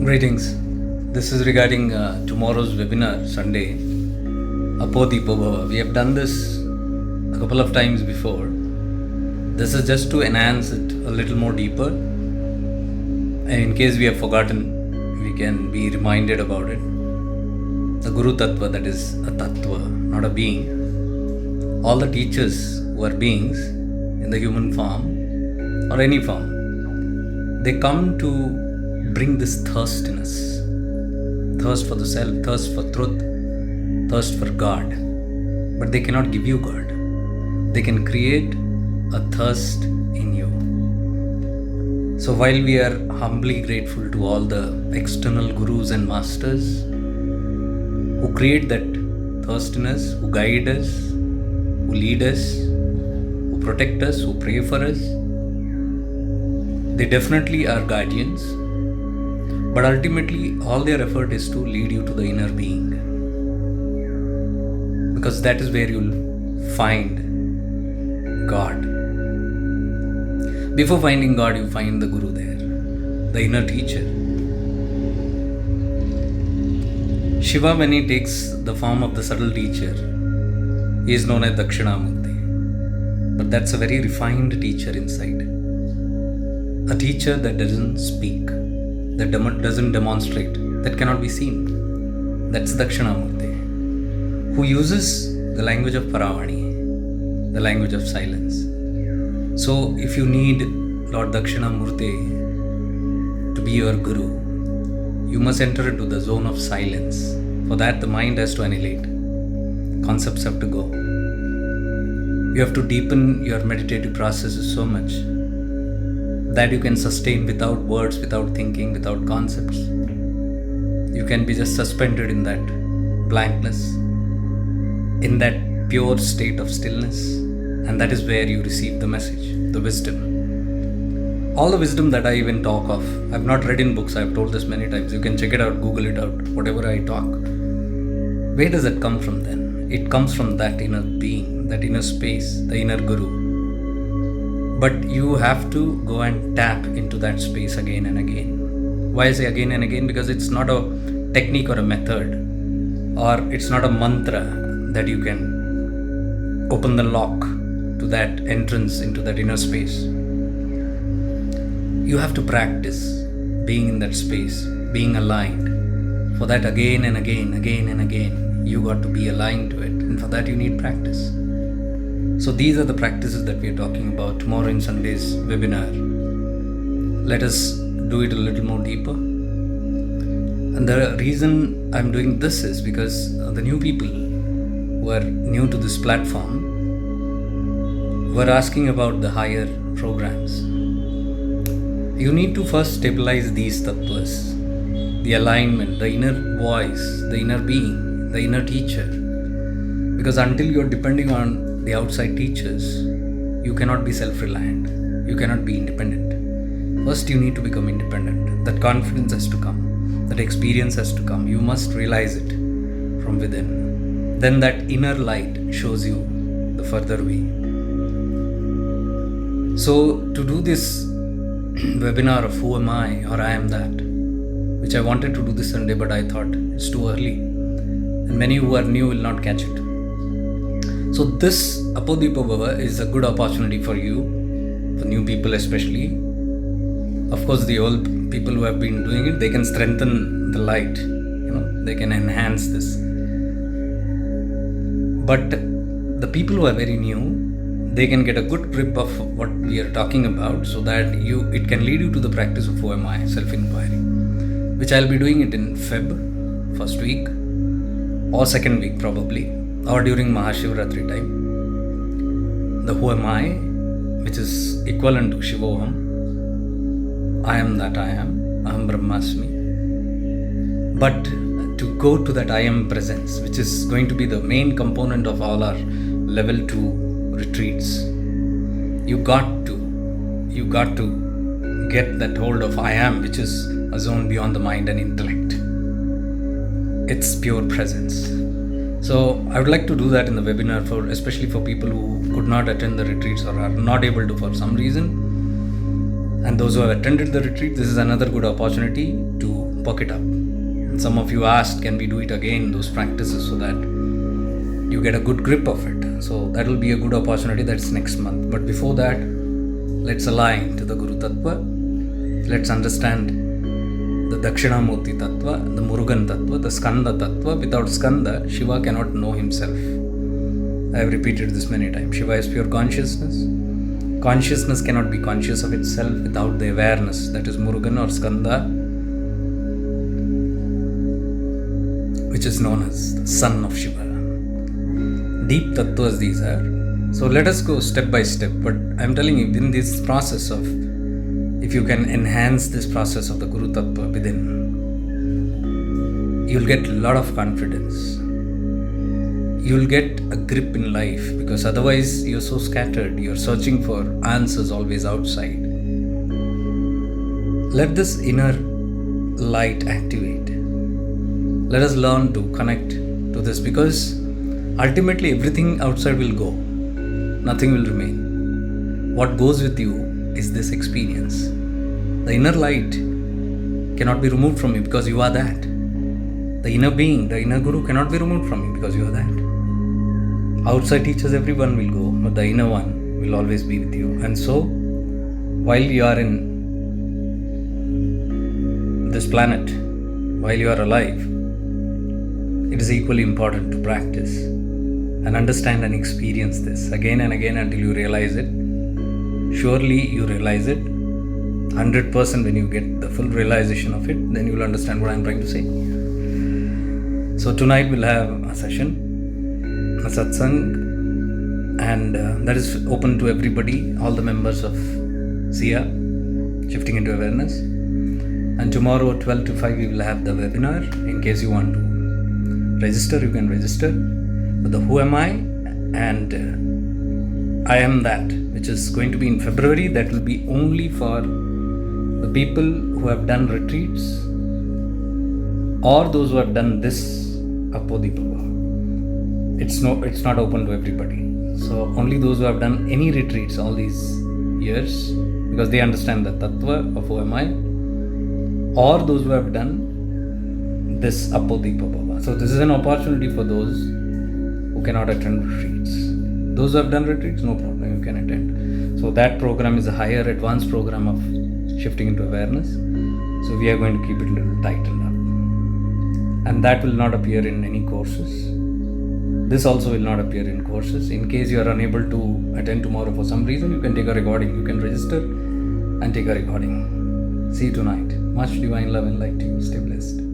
Greetings. This is regarding tomorrow's webinar, Sunday, Appo, Deepo, Bhava. We have done this a couple of times before. This is just to enhance it a little more deeper. And in case we have forgotten, we can be reminded about it. The Guru Tattva, that is a Tattva, not a being. All the teachers who are beings in the human form or any form, they come to bring this thirstiness, thirst for the self, thirst for truth, thirst for God. But they cannot give you God. They can create a thirst in you. So while we are humbly grateful to all the external gurus and masters who create that thirstiness, who guide us, who lead us, who protect us, who pray for us, they definitely are guardians. But ultimately, all their effort is to lead you to the inner being. Because that is where you'll find God. Before finding God, you find the Guru there, the inner teacher. Shiva, when he takes the form of the subtle teacher, he is known as Dakshinamurti. But that's a very refined teacher inside. A teacher that doesn't speak, that doesn't demonstrate, that cannot be seen. That's Dakshinamurti, who uses the language of Paravani, the language of silence. So if you need Lord Dakshinamurti to be your Guru, you must enter into the zone of silence. For that, the mind has to annihilate. Concepts have to go. You have to deepen your meditative processes so much that you can sustain without words, without thinking, without concepts. You can be just suspended in that blankness, in that pure state of stillness, and that is where you receive the message, the wisdom. All the wisdom that I even talk of, I've not read in books, I've told this many times. You can check it out, Google it out, whatever I talk. Where does it come from then? It comes from that inner being, that inner space, the inner Guru. But you have to go and tap into that space again and again. Why I say again and again? Because it's not a technique or a method, or it's not a mantra that you can open the lock to that entrance into that inner space. You have to practice being in that space, being aligned. For that, again and again, you got to be aligned to it. And for that, you need practice. So these are the practices that we are talking about tomorrow in Sunday's webinar. Let us do it a little more deeper. And the reason I'm doing this is because the new people who are new to this platform were asking about the higher programs. You need to first stabilize these tattvas, the alignment, the inner voice, the inner being, the inner teacher. Because until you're depending on the outside teachers, you cannot be self-reliant. You cannot be independent. First, you need to become independent. That confidence has to come. That experience has to come. You must realize it from within. Then that inner light shows you the further way. So, to do this webinar of Who Am I or I Am That, which I wanted to do this Sunday, but I thought it's too early. And many who are new will not catch it. So this Appo Deepo Bhava is a good opportunity for you, for new people especially. Of course, the old people who have been doing it, they can strengthen the light, they can enhance this. But the people who are very new, they can get a good grip of what we are talking about, so that it can lead you to the practice of Who Am I, self-inquiry, which I'll be doing it in Feb, first week, or second week probably, or during Mahashivratri time. The Who Am I, which is equivalent to Shivoham, I am that I am, Aham Brahmasmi. But to go to that I am presence, which is going to be the main component of all our level 2 retreats, you got to get that hold of I am, which is a zone beyond the mind and intellect. It's pure presence. So I would like to do that in the webinar, especially for people who could not attend the retreats or are not able to for some reason. And those who have attended the retreat, this is another good opportunity to perk it up. And some of you asked, can we do it again, those practices, so that you get a good grip of it. So that will be a good opportunity. That's next month. But before that, let's align to the Guru Tattva. Let's understand the Dakshinamurti Tattva, the Murugan Tattva, the Skanda Tattva. Without Skanda, Shiva cannot know himself. I have repeated this many times. Shiva is pure consciousness. Consciousness cannot be conscious of itself without the awareness. That is Murugan or Skanda, which is known as the son of Shiva. Deep tattvas these are. So let us go step by step. But I'm telling you, in this process of, if you can enhance this process of the Guru Tattva within, you'll get a lot of confidence. You'll get a grip in life, because otherwise you're so scattered. You're searching for answers always outside. Let this inner light activate. Let us learn to connect to this, because ultimately everything outside will go. Nothing will remain. What goes with you is this experience. The inner light cannot be removed from you, because you are that. The inner being, the inner Guru cannot be removed from you, because you are that. Outside teachers, everyone will go, but the inner one will always be with you. And so, while you are in this planet, while you are alive, it is equally important to practice and understand and experience this again and again until you realize it. Surely you realize it 100% when you get the full realization of it, then you will understand what I am trying to say. So tonight we'll have a session, a satsang, and that is open to everybody, all the members of SIA, Shifting into Awareness. And tomorrow 12 to 5 we will have the webinar. In case you want to register, you can register. But the Who Am I and I Am That, which is going to be in February, that will be only for the people who have done retreats or those who have done this Appo Deepo Bhava. It's not open to everybody. So only those who have done any retreats all these years, because they understand the tattva of Who Am I, or those who have done this Appo Deepo Bhava. So this is an opportunity for those who cannot attend retreats. Those who have done retreats, no problem, you can attend. So that program is a higher advanced program of Shifting into Awareness. So we are going to keep it a little tightened up. And that will not appear in any courses. This also will not appear in courses. In case you are unable to attend tomorrow for some reason, you can take a recording. You can register and take a recording. See you tonight. Much divine love and light to you. Stay blessed.